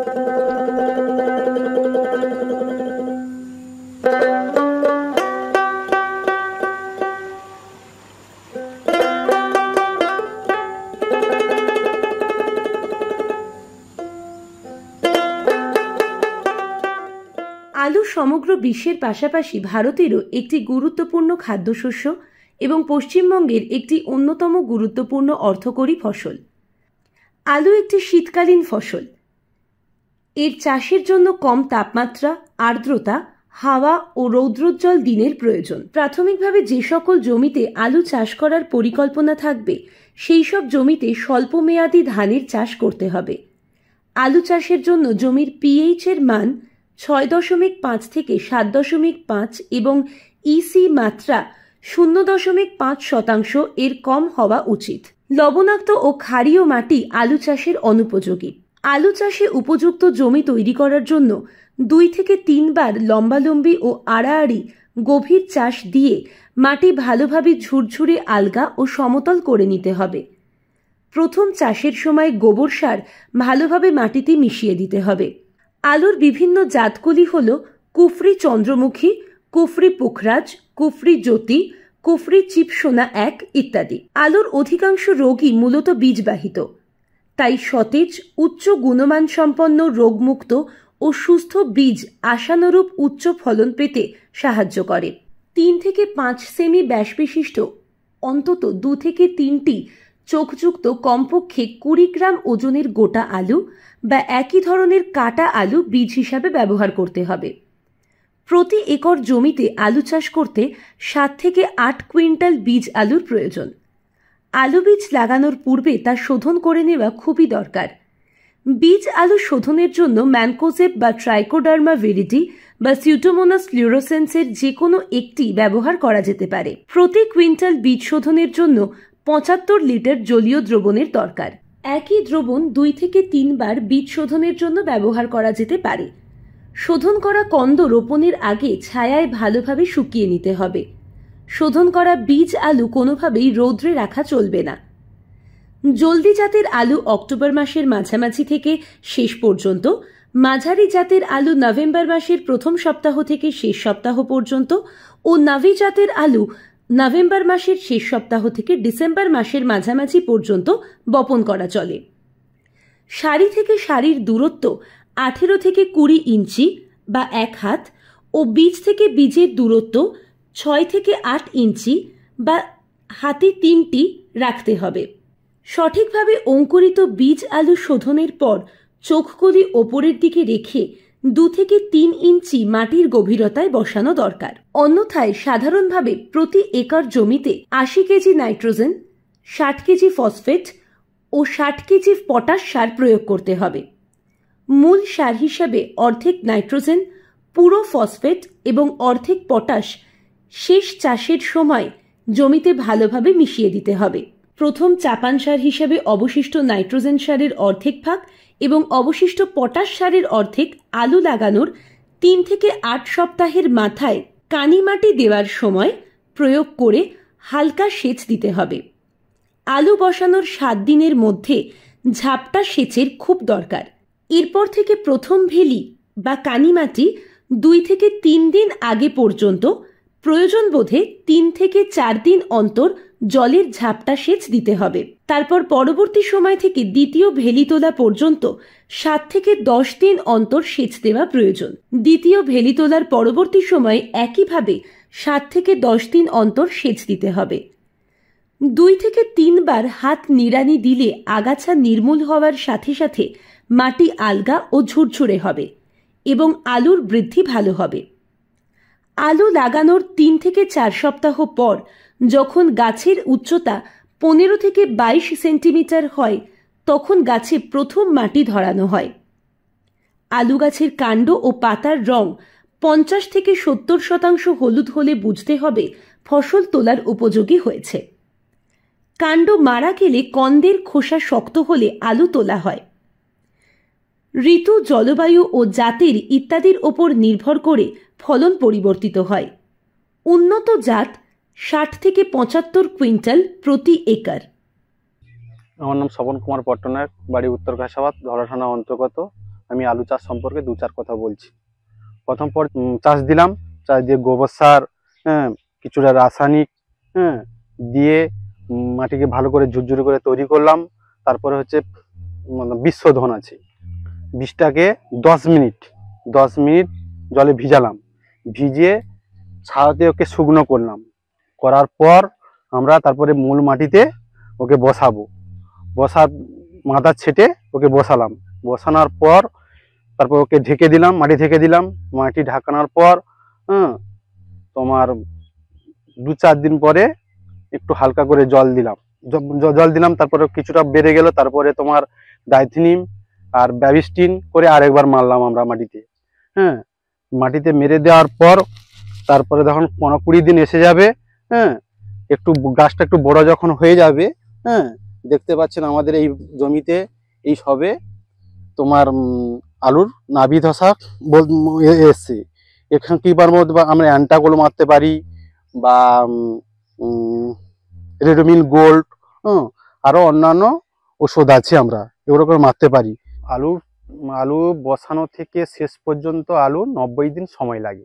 আলু সমগ্র বিশ্বের পাশাপাশি ভারতেরও একটি গুরুত্বপূর্ণ খাদ্যশস্য এবং পশ্চিমবঙ্গের একটি অন্যতম গুরুত্বপূর্ণ অর্থকরী ফসল। আলু একটি শীতকালীন ফসল। এর চাষের জন্য কম তাপমাত্রা, আর্দ্রতা, হাওয়া ও রৌদ্রোজ্জ্বল দিনের প্রয়োজন। প্রাথমিকভাবে যে সকল জমিতে আলু চাষ করার পরিকল্পনা থাকবে সেই সব জমিতে স্বল্পমেয়াদী ধানের চাষ করতে হবে। আলু চাষের জন্য জমির পিএইচ এর মান 6.5 থেকে 7.5 এবং ইসি মাত্রা 0.5% এর কম হওয়া উচিত। লবণাক্ত ও ক্ষারীয় মাটি আলু চাষের অনুপযোগী। আলু চাষে উপযুক্ত জমি তৈরি করার জন্য 2 থেকে 3 বার লম্বালম্বি ও আড়াআড়ি গভীর চাষ দিয়ে মাটি ভালোভাবে ঝুরঝুরে আলগা ও সমতল করে নিতে হবে। প্রথম চাষের সময় গোবর সার ভালোভাবে মাটিতে মিশিয়ে দিতে হবে। আলুর বিভিন্ন জাতগুলি হল কুফরি চন্দ্রমুখী, কুফরি পুখরাজ, কুফরি জ্যোতি, কুফরি চিপসোনা 1 ইত্যাদি। আলুর অধিকাংশ রোগই মূলত বীজবাহিত, তাই সতেজ, উচ্চ গুণমান সম্পন্ন, রোগমুক্ত ও সুস্থ বীজ আশানুরূপ উচ্চ ফলন পেতে সাহায্য করে। 3 থেকে 5 সেমি ব্যাস বিশিষ্ট অন্তত 2 থেকে 3টি চোখযুক্ত কমপক্ষে 20 গ্রাম ওজনের গোটা আলু বা একই ধরনের কাটা আলু বীজ হিসাবে ব্যবহার করতে হবে। প্রতি একর জমিতে আলু চাষ করতে 7 থেকে 8 কুইন্টাল বীজ আলুর প্রয়োজন। আলু বীজ লাগানোর পূর্বে তা শোধন করে নেওয়া খুবই দরকার। বীজ আলু শোধনের জন্য ম্যানকোজেব বা ট্রাইকোডার্মা ভিরিডি বা সিউডোমোনাস ফ্লুরোসেন্সের যে কোনো একটি ব্যবহার করা যেতে পারে। প্রতি কুইন্টাল বীজ শোধনের জন্য 75 লিটার জলীয় দ্রবণের দরকার। একই দ্রবণ 2 থেকে 3 বার বীজ শোধনের জন্য ব্যবহার করা যেতে পারে। শোধন করা কন্দ রোপণের আগে ছায়ায় ভালোভাবে শুকিয়ে নিতে হবে। শোধন করা বীজ আলু কোনোভাবেই রৌদ্রে রাখা চলবে না। জলদি জাতের আলু অক্টোবর মাসের মাঝামাঝি থেকে শেষ পর্যন্ত, মাঝারি জাতের আলু নভেম্বর মাসের প্রথম সপ্তাহ থেকে শেষ সপ্তাহ পর্যন্ত ও নাভি জাতের আলু নভেম্বর মাসের শেষ সপ্তাহ থেকে ডিসেম্বর মাসের মাঝামাঝি পর্যন্ত বপন করা চলে। সারি থেকে সারির দূরত্ব 18 থেকে 20 ইঞ্চি বা 1 হাত ও বীজ থেকে বীজের দূরত্ব 6 থেকে 8 ইঞ্চি বা হাতে 3টি রাখতে হবে। সঠিকভাবে অঙ্কুরিত বীজ আলু শোধনের পর চোখগুলি ওপরের দিকে রেখে 2 থেকে 3 ইঞ্চি মাটির গভীরতায় বসানো দরকার। অন্যথায় সাধারণভাবে প্রতি একর জমিতে 80 কেজি নাইট্রোজেন, 60 কেজি ফসফেট ও 60 কেজি পটাশ সার প্রয়োগ করতে হবে। মূল সার হিসাবে অর্ধেক নাইট্রোজেন, পুরো ফসফেট এবং অর্ধেক পটাশ শেষ চাষের সময় জমিতে ভালোভাবে মিশিয়ে দিতে হবে। প্রথম চাপান সার হিসাবে অবশিষ্ট নাইট্রোজেন সারের অর্ধেক ভাগ এবং অবশিষ্ট পটাশ সারের অর্ধেক আলু লাগানোর 3 থেকে 8 সপ্তাহের মাথায় কানি মাটি দেওয়ার সময় প্রয়োগ করে হালকা সেচ দিতে হবে। আলু বসানোর 7 দিনের মধ্যে ঝাপটা সেচের খুব দরকার। এরপর থেকে প্রথম ভেলি বা কানি মাটি 2 থেকে 3 দিন আগে পর্যন্ত প্রয়োজন বোধে 3 থেকে 4 দিন অন্তর জলের ঝাপটা সেচ দিতে হবে। তারপর পরবর্তী সময় থেকে দ্বিতীয় ভেলি তোলা পর্যন্ত 7 থেকে 10 দিন অন্তর সেচ দেওয়া প্রয়োজন। দ্বিতীয় ভেলি তোলার পরবর্তী সময়ে একইভাবে 7 থেকে 10 দিন অন্তর সেচ দিতে হবে। 2 থেকে 3 বার হাত নিড়ানি দিলে আগাছা নির্মূল হওয়ার সাথে সাথে মাটি আলগা ও ঝুরঝুরে হবে এবং আলুর বৃদ্ধি ভালো হবে। আলু লাগানোর 3 থেকে 4 সপ্তাহ পর যখন গাছের উচ্চতা 15 থেকে 22 সেন্টিমিটার হয় তখন গাছে প্রথম মাটি ধরানো হয়। আলু গাছের কাণ্ড ও পাতার রং 50 থেকে 70% হলুদ হলে বুঝতে হবে ফসল তোলার উপযোগী হয়েছে। কাণ্ড মারা গেলে কন্দের খোসা শক্ত হলে আলু তোলা হয়। ঋতু, জলবায়ু ও জাতের ইত্যাদির ওপর নির্ভর করে ফলন পরিবর্তিত হয়। উন্নত জাত 60 থেকে 75 কুইন্টাল প্রতি একর। আমার নাম স্বপন কুমার পট্টনায়ক, বাড়ি উত্তর ঘাসাবাদ, ধরা থানা অন্তর্গত। আমি আলু চাষ সম্পর্কে 2-4 কথা বলছি। প্রথম চাষ দিলাম, চাষ দিয়ে গোবর সার, হ্যাঁ, কিছুটা রাসায়নিক, হ্যাঁ, দিয়ে মাটিকে ভালো করে ঝুরঝুরে করে তৈরি করলাম। তারপরে হচ্ছে বীজ শোধন আছে, বীজটাকে 10 মিনিট জলে ভিজালাম, ভিজিয়ে ছায়াতে ওকে শুকনো করলাম। করার পর আমরা তারপরে মূল মাটিতে ওকে বসার মাথা ছেটে ওকে বসালাম। বসানোর পর তারপর ওকে ঢেকে দিলাম, মাটি ঢেকে দিলাম। মাটি ঢাকানোর পর তোমার 2-4 দিন পরে একটু হালকা করে জল দিলাম। তারপরে কিছুটা বেড়ে গেল, তারপরে তোমার ডাইথিনিম আর ব্যাবিস্টিন করে আরেকবার মারলাম আমরা মাটিতে। হ্যাঁ, মাটিতে মেরে দেওয়ার পর তারপরে যখন 15-20 দিন এসে যাবে, হ্যাঁ, গাছটা একটু বড় যখন হয়ে যাবে, হ্যাঁ, দেখতে পাচ্ছেন আমাদের এই জমিতে এই সবে তোমার আলুর নাভি ধসা এসছে। এখানে কি পারবো, আমরা অ্যান্টাগোল মারতে পারি বা রেডোমিল গোল্ড, আরো অন্যান্য ওষুধ আছে, আমরা এগুলো করে মারতে পারি। আলু বসানো থেকে শেষ পর্যন্ত 90 দিন সময় লাগে।